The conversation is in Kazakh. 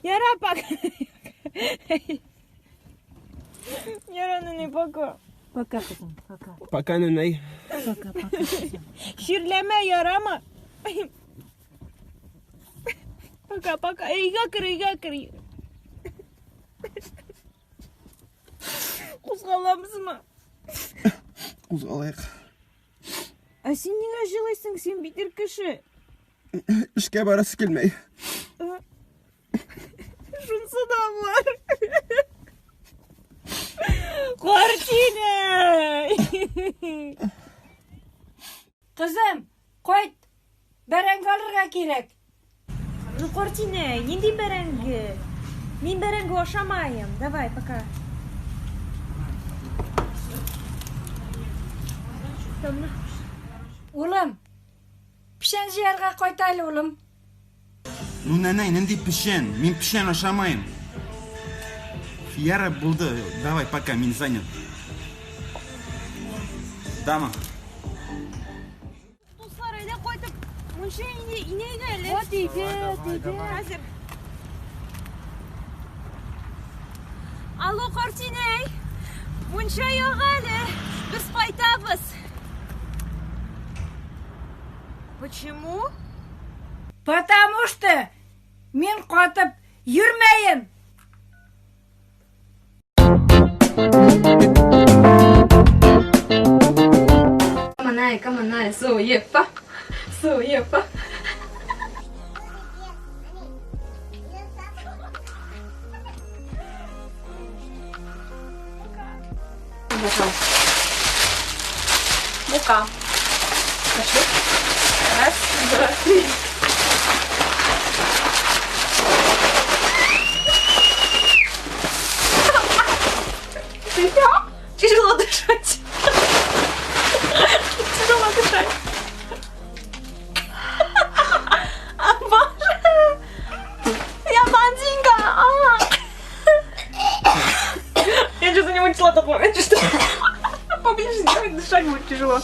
Яра, пока. Яра, не пока. Пока kızım, пока. Пока, неней. Пока, пока kızım. Şirleme yarama. Пока. Үйге кір. Қозғаламыз ма? Қозғалайық. А сен неге жылайсың? Сен битер кіші. Ішке барасы келмей. Жұмсы да бар. Қортине! Kızım, koy. Bərəng alırğa керек. Қортине, нендей бәрәңгі? Мен бәрәңгі ошамайым. Давай, пока. Улым, pişen жерға қойтайлы улым. Ну, неней, ненди пішен. Мен пішен ашамайын. Яра болды. Давай, пока, мен занят. Дама. Туслар, әйде қойтып, мұнша инейді әлі. От үйге. Әзір. Алло, Қортиней. Мұнша yok әлі. Біз қайтабыз. Почему? Потому что мен қотып жүрмейін.干嘛呢？是我夜吧。Ну-ка. Пошли. Раз, два, три. Ты чё? Тяжело дышать. Тяжело дышать. Боже. Я блондинка. Я что-то не вынесла тот момент, что поближе сделать, дышать будет тяжело.